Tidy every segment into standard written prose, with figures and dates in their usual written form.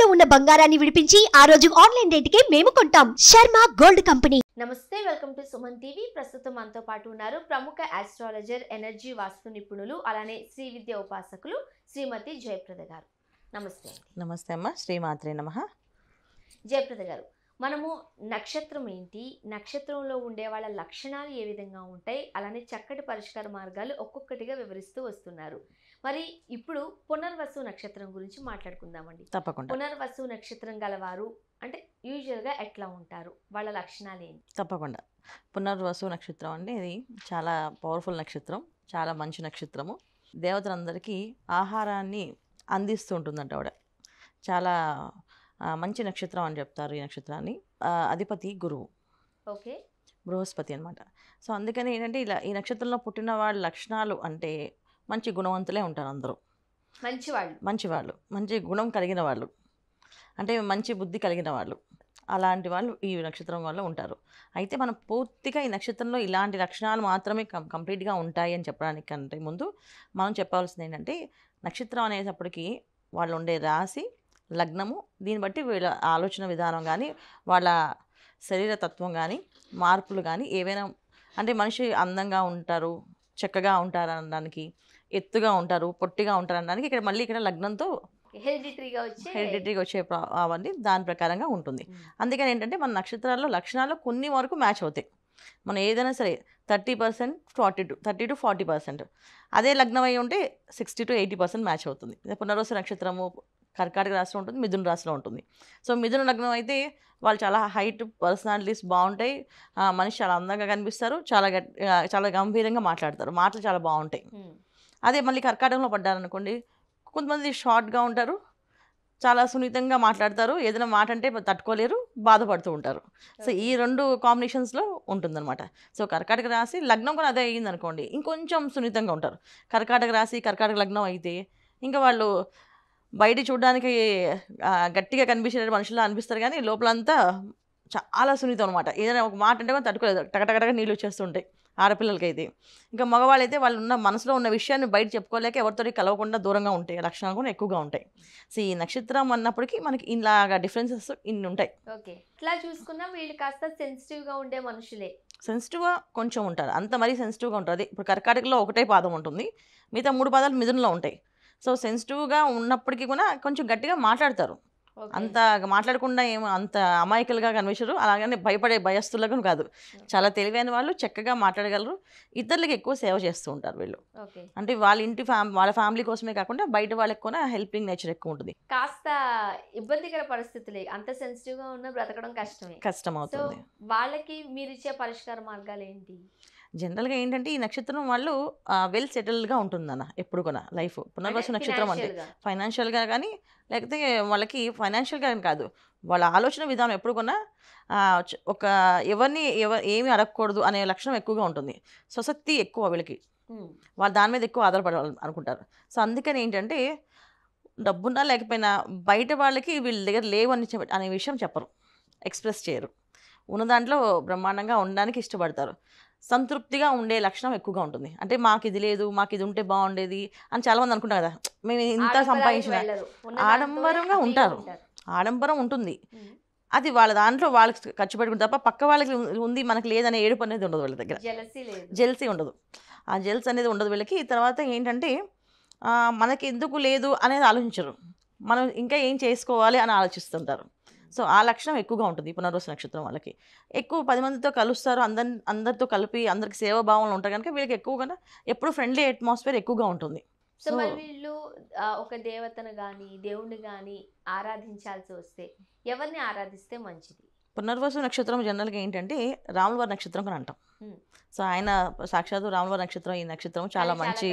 తాకట్టులో ఉన్న బంగారాన్ని విడిపించి ఆ రోజు ఆన్లైన్ రేటుకే మేము కొంటాం. Sharma gold company. నమస్తే, వెల్కమ్ టు సుమన్ టీవీ. ప్రస్తుతం మనతో పాటు ఉన్నారు ప్రముఖ ఆస్ట్రాలజర్, ఎనర్జీ వాస్తు నిపుణులు, అలానే శ్రీ విద్య ఉపాసకులు శ్రీమతి జయప్రద గారు. నమస్తే. నమస్తే అమ్మ. శ్రీమాత్రే నమః. జయప్రద గారు, మనము నక్షత్రం ఏంటి, నక్షత్రంలో ఉండే వాళ్ళ లక్షణాలు ఏ విధంగా ఉంటాయి, అలానే చక్కటి పరిష్కార మార్గాలు ఒక్కొక్కటిగా వివరిస్తూ వస్తున్నారు. మరి ఇప్పుడు పునర్వసు నక్షత్రం గురించి మాట్లాడుకుందామండి. తప్పకుండా. పునర్వసు నక్షత్రం గలవారు అంటే యూజువల్గా ఎట్లా ఉంటారు, వాళ్ళ లక్షణాలు ఏంటి? తప్పకుండా. పునర్వసు నక్షత్రం అంటే ఇది చాలా పవర్ఫుల్ నక్షత్రం, చాలా మంచి నక్షత్రము. దేవతలందరికీ ఆహారాన్ని అందిస్తూ ఉంటుందంట ఆవిడ. చాలా మంచి నక్షత్రం అని చెప్తారు ఈ నక్షత్రాన్ని. అధిపతి గురువు, ఓకే, బృహస్పతి అనమాట. సో అందుకని ఏంటంటే ఇలా ఈ నక్షత్రంలో పుట్టిన వాళ్ళ లక్షణాలు అంటే మంచి గుణవంతులే ఉంటారు అందరూ. మంచివాళ్ళు, మంచి గుణం కలిగిన వాళ్ళు, అంటే మంచి బుద్ధి కలిగిన వాళ్ళు, అలాంటి వాళ్ళు ఈ నక్షత్రం వల్ల ఉంటారు. అయితే మనం పూర్తిగా ఈ నక్షత్రంలో ఇలాంటి లక్షణాలు మాత్రమే కంప్లీట్గా ఉంటాయి అని చెప్పడానికి కంటే ముందు మనం చెప్పవలసింది ఏంటంటే, నక్షత్రం అనేటప్పటికీ వాళ్ళు ఉండే రాశి, లగ్నము, దీన్ని బట్టి వీళ్ళ ఆలోచన విధానం కానీ, వాళ్ళ శరీర తత్వం కానీ, మార్పులు కానీ ఏవైనా, అంటే మనిషి అందంగా ఉంటారు, చక్కగా ఉంటారు అనడానికి, ఎత్తుగా ఉంటారు, పొట్టిగా ఉంటారు అనడానికి ఇక్కడ మళ్ళీ ఇక్కడ లగ్నంతో హెరిడిటరీగా వచ్చే అవన్నీ దాని ప్రకారంగా ఉంటుంది. అందుకని ఏంటంటే మన నక్షత్రాల్లో లక్షణాలు కొన్ని వరకు మ్యాచ్ అవుతాయి. మనం ఏదైనా సరే 30%, 30 to 40%, అదే లగ్నం అయి ఉంటే 60 to 80% మ్యాచ్ అవుతుంది. పునర్వసు నక్షత్రము కర్కాటక రాశిలో ఉంటుంది, మిథున రాశిలో ఉంటుంది. సో మిథున లగ్నం అయితే వాళ్ళు చాలా హైట్, పర్సనాలిటీస్ బాగుంటాయి, మనిషి చాలా అందంగా కనిపిస్తారు, చాలా గంభీరంగా మాట్లాడతారు, మాటలు చాలా బాగుంటాయి. అదే మళ్ళీ కర్కాటకంలో పడ్డారనుకోండి, కొంతమంది షార్ట్గా ఉంటారు, చాలా సున్నితంగా మాట్లాడతారు, ఏదైనా మాట అంటే తట్టుకోలేరు, బాధపడుతూ ఉంటారు. సో ఈ రెండు కాంబినేషన్స్లో ఉంటుందన్నమాట. సో కర్కాటక రాశి లగ్నం కూడా అదే అయ్యింది అనుకోండి, ఇంకొంచెం సున్నితంగా ఉంటారు. కర్కాటక రాశి కర్కాటక లగ్నం అయితే ఇంకా వాళ్ళు బయట చూడడానికి గట్టిగా కనిపించే మనుషుల్లో అనిపిస్తారు, కానీ లోపలంతా చాలా సున్నితం అనమాట. ఏదైనా ఒక మాట అంటే కూడా తట్టుకోలేదు, టకటకటక నీళ్ళు వచ్చేస్తుంటాయి ఆడపిల్లలకైతే. ఇంకా మగవాళ్ళు అయితే వాళ్ళు ఉన్న మనసులో ఉన్న విషయాన్ని బయట చెప్పుకోలేక ఎవరితో కలవకుండా దూరంగా ఉంటాయి, లక్షణాలు కూడా ఎక్కువగా ఉంటాయి. సో ఈ నక్షత్రం అన్నప్పటికీ మనకి ఇలాగా డిఫరెన్సెస్ ఇన్ని ఉంటాయి. ఓకే, ఇట్లా చూసుకున్నా వీళ్ళు కాస్త సెన్సిటివ్గా ఉండే మనుషులే. సెన్సిటివ్గా కొంచెం ఉంటారు, అంత మరీ సెన్సిటివ్గా ఉంటుంది. ఇప్పుడు కర్కాటకలో ఒకటే పాదం ఉంటుంది, మిగతా 3 పాదాలు మిథునంలో ఉంటాయి. సో సెన్సిటివ్గా ఉన్నప్పటికీ కూడా కొంచెం గట్టిగా మాట్లాడతారు, అంత మాట్లాడకుండా ఏమో అంత అమాయకులుగా కనిపించరు, అలాగని భయపడే భయస్తులుగా కాదు. చాలా తెలివైన వాళ్ళు, చక్కగా మాట్లాడగలరు, ఇతరులకు ఎక్కువ సేవ చేస్తూ ఉంటారు వీళ్ళు. అంటే వాళ్ళ ఇంటి వాళ్ళ ఫ్యామిలీ కోసమే కాకుండా బయట వాళ్ళకి కూడా హెల్పింగ్ నేచర్ ఎక్కువ ఉంటుంది. కాస్త ఇబ్బందికర పరిస్థితులే, అంత సెన్సిటివ్గా ఉన్న బ్రతకడం కష్టం అవుతుంది. వాళ్ళకి మీరు ఇచ్చే పరిష్కార మార్గాలు ఏంటి? జనరల్గా ఏంటంటే ఈ నక్షత్రం వాళ్ళు వెల్ సెటిల్డ్గా ఉంటుందన్న ఎప్పుడు కూడా లైఫ్. పునర్వసు నక్షత్రం అంటే ఫైనాన్షియల్గా కానీ, లేకపోతే వాళ్ళకి ఫైనాన్షియల్గా కాదు, వాళ్ళ ఆలోచన విధానం ఎప్పుడు కూడా ఒక ఏమీ అడగకూడదు అనే లక్షణం ఎక్కువగా ఉంటుంది. స్వశక్తి ఎక్కువ వీళ్ళకి, వాళ్ళు దాని మీద ఎక్కువ ఆధారపడాలి అనుకుంటారు. సో అందుకని ఏంటంటే డబ్బున్నా లేకపోయినా బయట వాళ్ళకి వీళ్ళ దగ్గర లేవు అనే విషయం చెప్పరు, ఎక్స్ప్రెస్ చేయరు. ఉన్న దాంట్లో బ్రహ్మాండంగా ఉండడానికి ఇష్టపడతారు. సంతృప్తిగా ఉండే లక్షణం ఎక్కువగా ఉంటుంది. అంటే మాకు ఇది లేదు, మాకు ఇది ఉంటే బాగుండేది అని చాలామంది అనుకుంటారు కదా, మేము ఇంత సంపాదించిన, ఆడంబరంగా ఉంటారు, ఆడంబరం ఉంటుంది. అది వాళ్ళ దాంట్లో వాళ్ళకి ఖర్చు పెట్టుకుంటారు తప్ప పక్క వాళ్ళకి ఉంది మనకు లేదనే ఏడుపు అనేది ఉండదు వాళ్ళ దగ్గర, జెల్సీ ఉండదు, ఆ జెల్స్ అనేది ఉండదు వీళ్ళకి. తర్వాత ఏంటంటే మనకి ఎందుకు లేదు అనేది ఆలోచించరు, మనం ఇంకా ఏం చేసుకోవాలి అని ఆలోచిస్తుంటారు. సో ఆ లక్షణం ఎక్కువగా ఉంటుంది పునర్వసు నక్షత్రం వాళ్ళకి. ఎక్కువ 10 మందితో కలుస్తారు, అందరితో కలిపి అందరికి సేవాభావంలో ఉంటారు కనుక వీళ్ళకి ఎక్కువగా ఎప్పుడు ఫ్రెండ్లీ అట్మాస్ఫియర్ ఎక్కువగా ఉంటుంది. సో మరి వీళ్ళు ఒక దేవతను కానీ దేవుణ్ణి కానీ ఆరాధించాల్సి వస్తే ఎవరిని ఆరాధిస్తే మంచిది? పునర్వసు నక్షత్రం జనరల్గా ఏంటంటే రాములవారి నక్షత్రం అని అంటాం. సో ఆయన సాక్షాత్తు రాములవారి నక్షత్రం. ఈ నక్షత్రం చాలా మంచి,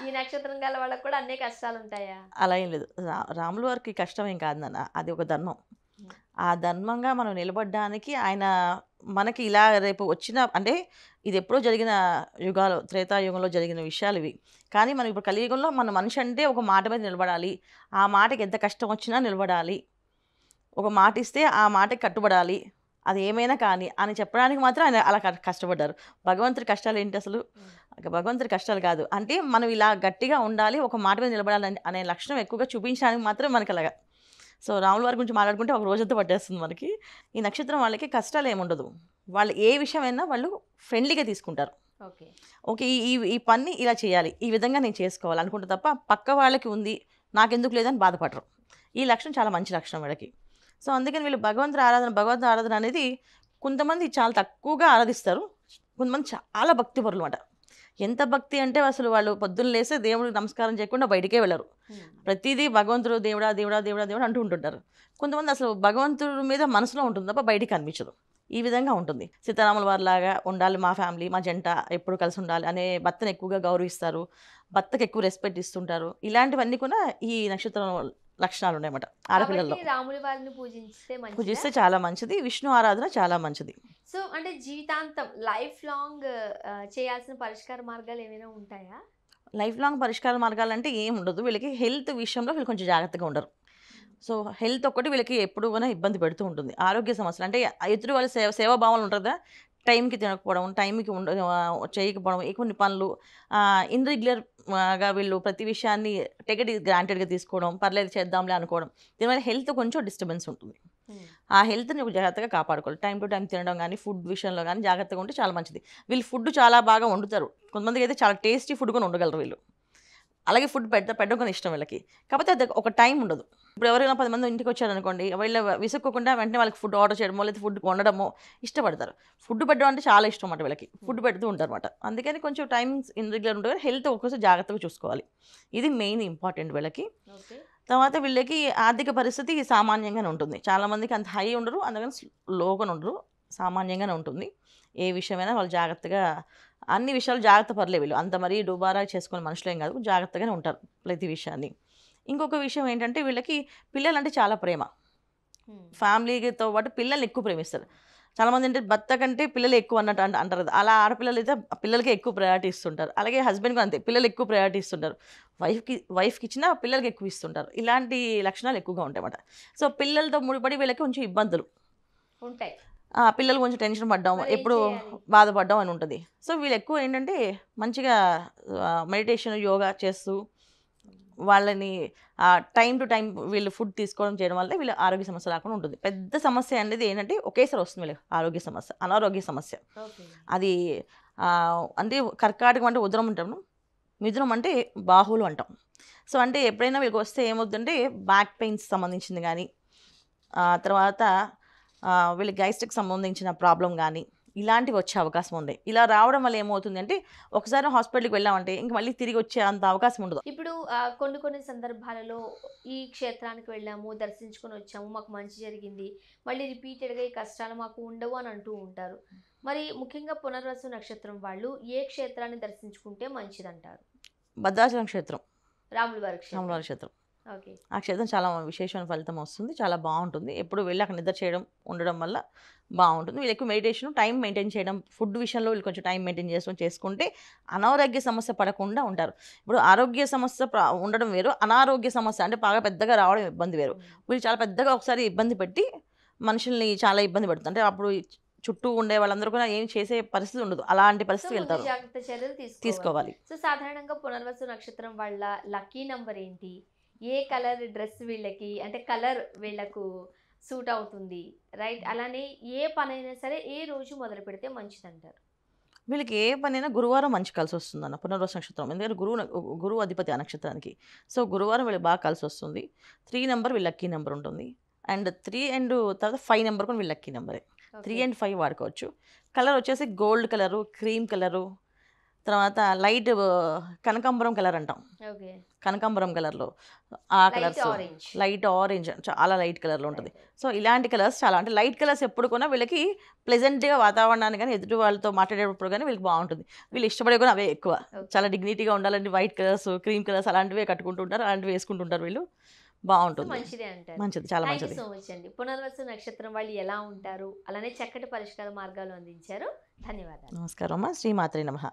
ఈ నక్షత్రం గల వాళ్ళకి కూడా అన్ని కష్టాలు ఉంటాయా? అలా ఏం లేదు, రాములవారికి కష్టం ఏం కాదన్న, అది ఒక ధర్మం. ఆ ధర్మంగా మనం నిలబడడానికి ఆయన మనకి ఇలా రేపు వచ్చిన, అంటే ఇది ఎప్పుడో జరిగిన యుగాలు, త్రేతాయుగంలో జరిగిన విషయాలు ఇవి. కానీ మనం ఇప్పుడు కలియుగంలో మన మనిషి అంటే ఒక మాట మీద నిలబడాలి, ఆ మాటకి ఎంత కష్టం వచ్చినా నిలబడాలి, ఒక మాట ఇస్తే ఆ మాటకి కట్టుబడాలి అది ఏమైనా కానీ అని చెప్పడానికి మాత్రం ఆయన అలా కష్టపడ్డారు. భగవంతుడి కష్టాలు ఏంటి అసలు? భగవంతుడి కష్టాలు కాదు. అంటే మనం ఇలా గట్టిగా ఉండాలి, ఒక మాట మీద నిలబడాలని అనే లక్షణం ఎక్కువగా చూపించడానికి మాత్రం మనకి అలాగా. సో రాముల వారి గురించి మాట్లాడుకుంటే ఒక రోజంతా పట్టేస్తుంది మనకి. ఈ నక్షత్రం వాళ్ళకి కష్టాలు ఏముండదు. వాళ్ళు ఏ విషయమైనా వాళ్ళు ఫ్రెండ్లీగా తీసుకుంటారు. ఓకే, ఈ పని ఇలా చేయాలి, ఈ విధంగా నేను చేసుకోవాలి అనుకుంటే తప్ప పక్క వాళ్ళకి ఉంది నాకెందుకు లేదని బాధపడరు. ఈ లక్షణం చాలా మంచి లక్షణం వీళ్ళకి. సో అందుకని వీళ్ళు భగవంతుడి ఆరాధన అనేది కొంతమంది చాలా తక్కువగా ఆరాధిస్తారు, కొంతమంది చాలా భక్తిపరులు అన్నమాట. ఎంత భక్తి అంటే అసలు వాళ్ళు పొద్దున్న లేస్తే దేవుడికి నమస్కారం చేయకుండా బయటికే వెళ్ళరు. ప్రతిదీ భగవంతుడు దేవుడా దేవుడా దేవుడా దేవుడు అంటూ ఉంటుంటారు. కొంతమంది అసలు భగవంతుడి మీద మనసులో ఉంటుంది తప్ప బయటికి కనిపించదు. ఈ విధంగా ఉంటుంది. సీతారాముల వారిలాగా ఉండాలి, మా ఫ్యామిలీ మా జంట ఎప్పుడు కలిసి ఉండాలి అనే భర్తను ఎక్కువగా గౌరవిస్తారు, భర్తకు ఎక్కువ రెస్పెక్ట్ ఇస్తుంటారు. ఇలాంటివన్నీ కూడా ఈ నక్షత్రం లక్షణాలు ఉన్నాయన్నమాట ఆడపిల్లల్లో. రాముల వారిని పూజిస్తే చాలా మంచిది, విష్ణు ఆరాధన చాలా మంచిది. సో అంటే జీవితాంతం లైఫ్ లాంగ్ చేయాల్సిన పరిష్కార మార్గాలు ఏమైనా ఉంటాయా? లైఫ్ లాంగ్ పరిష్కార మార్గాలు అంటే ఏం ఉండదు. వీళ్ళకి హెల్త్ విషయంలో వీళ్ళు కొంచెం జాగ్రత్తగా ఉండరు. సో హెల్త్ ఒక్కటి వీళ్ళకి ఎప్పుడు కూడా ఇబ్బంది పెడుతూ ఉంటుంది. ఆరోగ్య సమస్యలు అంటే ఎదురు వాళ్ళ సేవాభావాలు ఉంటుందా, టైంకి తినకపోవడం, టైంకి చేయకపోవడం, కొన్ని పనులు ఇన్రెగ్యులర్గా వీళ్ళు ప్రతి విషయాన్ని టేక్ ఇట్ గ్రాంటెడ్గా తీసుకోవడం, పర్లేదు చేద్దాంలే అనుకోవడం, దీనివల్ల హెల్త్ కొంచెం డిస్టర్బెన్స్ ఉంటుంది. ఆ హెల్త్ని జాగ్రత్తగా కాపాడుకోవాలి. టైం టు టైం తినడం కానీ, ఫుడ్ విషయంలో కానీ జాగ్రత్తగా ఉంటే చాలా మంచిది. వీళ్ళు ఫుడ్ చాలా బాగా వండుతారు. కొంతమందికి అయితే చాలా టేస్టీ ఫుడ్ కూడా ఉండగలరు వీళ్ళు. అలాగే ఫుడ్ పెట్టడం కూడా ఇష్టం వీళ్ళకి. కాకపోతే అది ఒక టైం ఉండదు. ఇప్పుడు ఎవరైనా 10 మంది ఇంటికి వచ్చారనుకోండి, వీళ్ళు విసుక్కోకుండా వెంటనే వాళ్ళకి ఫుడ్ ఆర్డర్ చేయడమో లేదా ఫుడ్ వండడమో ఇష్టపడతారు. ఫుడ్ పెట్టడం అంటే చాలా ఇష్టం అన్నమాట వీళ్ళకి. ఫుడ్ పెడుతూ ఉంటారు అనమాట. అందుకని కొంచెం టైమింగ్స్ ఇన్రెగ్యులర్ ఉంటుంది. హెల్త్ ఒక్కసారి జాగ్రత్తగా చూసుకోవాలి. ఇది మెయిన్ ఇంపార్టెంట్ వీళ్ళకి. తర్వాత వీళ్ళకి ఆర్థిక పరిస్థితి సామాన్యంగానే ఉంటుంది. చాలామందికి అంత హై ఉండరు, అందుకని లోగా ఉండరు, సామాన్యంగానే ఉంటుంది. ఏ విషయమైనా వాళ్ళు జాగ్రత్తగా, అన్ని విషయాలు జాగ్రత్త పర్లే వీళ్ళు. అంత మరీ డుబారా చేసుకునే మనుషులు ఏం కాదు, జాగ్రత్తగానే ఉంటారు ప్రతి విషయాన్ని. ఇంకొక విషయం ఏంటంటే వీళ్ళకి పిల్లలంటే చాలా ప్రేమ. ఫ్యామిలీతో పాటు పిల్లల్ని ఎక్కువ ప్రేమిస్తారు. చాలామంది అంటే భర్త కంటే పిల్లలు ఎక్కువ అన్నట్టు అంటారు కదా, అలా ఆడపిల్లలు అయితే పిల్లలకి ఎక్కువ ప్రయారిటీ ఇస్తుంటారు. అలాగే హస్బెండ్కి అంతే, పిల్లలు ఎక్కువ ప్రయారిటీ ఇస్తుంటారు. వైఫ్కి ఇచ్చినా పిల్లలకి ఎక్కువ ఇస్తుంటారు. ఇలాంటి లక్షణాలు ఎక్కువగా ఉంటాయి అన్నమాట. సో పిల్లలతో ముడిపడి వీళ్ళకి కొంచెం ఇబ్బందులు ఉంటాయి. పిల్లలు కొంచెం టెన్షన్ పడ్డాం, ఎప్పుడు బాధపడ్డాం అని ఉంటుంది. సో వీళ్ళు ఎక్కువ ఏంటంటే మంచిగా మెడిటేషన్, యోగా చేస్తూ వాళ్ళని టైం టు టైం వీళ్ళు ఫుడ్ తీసుకోవడం చేయడం వల్ల వీళ్ళ ఆరోగ్య సమస్య రాకుండా ఉంటుంది. పెద్ద సమస్య అనేది ఏంటంటే ఒకేసారి వస్తుంది వీళ్ళకి ఆరోగ్య సమస్య, అనారోగ్య సమస్య. అది అంటే కర్కాటకం అంటే ఉదరం అంటాము, మిథునం అంటే బాహువులు అంటాం. సో అంటే ఎప్పుడైనా వీళ్ళకి వస్తే ఏమవుతుందంటే బ్యాక్ పెయిన్స్ సంబంధించింది కానీ, తర్వాత వీళ్ళకి గ్యాస్ట్రిక్ సంబంధించిన ప్రాబ్లం కానీ ఇలాంటివి వచ్చే అవకాశం ఉంది. ఇలా రావడం వల్ల ఏమవుతుంది అంటే ఒకసారి హాస్పిటల్కి వెళ్ళామంటే ఇంక మళ్ళీ తిరిగి వచ్చే అంత అవకాశం ఉండదు. ఇప్పుడు కొన్ని సందర్భాలలో ఈ క్షేత్రానికి వెళ్ళాము, దర్శించుకొని వచ్చాము, మాకు మంచి జరిగింది, మళ్ళీ రిపీటెడ్గా ఈ కష్టాలు మాకు ఉండవు అని అంటూ ఉంటారు. మరి ముఖ్యంగా పునర్వసు నక్షత్రం వాళ్ళు ఏ క్షేత్రాన్ని దర్శించుకుంటే మంచిదంటారు? భద్రాచలం క్షేత్రం, రాముల వారి క్షేత్రం. ఆ క్షేత్రం చాలా విశేషమైన ఫలితం వస్తుంది, చాలా బాగుంటుంది. ఎప్పుడు వెళ్ళి అక్కడ నిద్ర చేయడం ఉండడం వల్ల బాగుంటుంది. వీళ్ళు ఎక్కువ మెడిటేషన్, టైం మెయింటైన్ చేయడం, ఫుడ్ విషయంలో వీళ్ళు కొంచెం టైం మెయింటైన్ చేసుకుంటే అనారోగ్య సమస్య పడకుండా ఉంటారు. ఇప్పుడు ఆరోగ్య సమస్య ఉండడం వేరు, అనారోగ్య సమస్య అంటే బాగా పెద్దగా రావడం ఇబ్బంది వేరు. వీళ్ళు చాలా పెద్దగా ఒకసారి ఇబ్బంది పెట్టి మనుషుల్ని చాలా ఇబ్బంది పెడుతుంది. అంటే అప్పుడు చుట్టూ ఉండే వాళ్ళందరూ కూడా ఏం చేసే పరిస్థితి ఉండదు, అలాంటి పరిస్థితి వెళ్తారు. జాగ్రత్త చర్యలు తీసుకోవాలి. సో సాధారణంగా పునర్వసు నక్షత్రం వాళ్ళ లక్కీ నంబర్ ఏంటి? ఏ కలర్ డ్రెస్ వీళ్ళకి అంటే కలర్ వీళ్ళకు సూట్ అవుతుంది, రైట్? అలానే ఏ పనైనా సరే ఏ రోజు మొదలు పెడితే మంచిదంటారు? వీళ్ళకి ఏ పనైనా గురువారం మంచి కలిసి వస్తుంది అన్న పునర్వసు నక్షత్రం. ఎందుకంటే గురువు అధిపతి ఆ నక్షత్రానికి. సో గురువారం వీళ్ళకి బాగా కలిసి వస్తుంది. 3 నెంబర్ వీళ్ళ లక్కీ నెంబర్ ఉంటుంది. అండ్ 3 అండ్ తర్వాత 5 నెంబర్ కూడా వీళ్ళ లక్కీ నెంబరే. 3 and 5 వాడుకోవచ్చు. కలర్ వచ్చేసి గోల్డ్ కలరు, క్రీమ్ కలరు, తర్వాత లైట్ కనకాంబరం కలర్ అంటాం. కనకాంబరం కలర్లో ఆ కలర్స్, లైట్ ఆరెంజ్, చాలా లైట్ కలర్లో ఉంటుంది. సో ఇలాంటి కలర్స్ చాలా, అంటే లైట్ కలర్స్ ఎప్పుడు కూడా వీళ్ళకి ప్లెజెంట్గా వాతావరణాన్ని కానీ ఎదుటి వాళ్ళతో మాట్లాడేటప్పుడు కానీ వీళ్ళకి బాగుంటుంది. వీళ్ళు ఇష్టపడే కూడా అవే ఎక్కువ, చాలా డిగ్నిటీగా ఉండాలంటే వైట్ కలర్స్, క్రీమ్ కలర్స్ అలాంటివే కట్టుకుంటుంటారు, అలాంటివి వేసుకుంటుంటారు వీళ్ళు. బాగుంటుంది, మంచిది, చాలా మంచిది. సో మచ్ అండి. పునర్వసు నక్షత్రం వాళ్ళు ఎలా ఉంటారు, అలానే చక్కటి పరిష్కార మార్గాలు అందించారు. ధన్యవాదాలు. నమస్కారం అమ్మా. శ్రీమాత్రే నమః.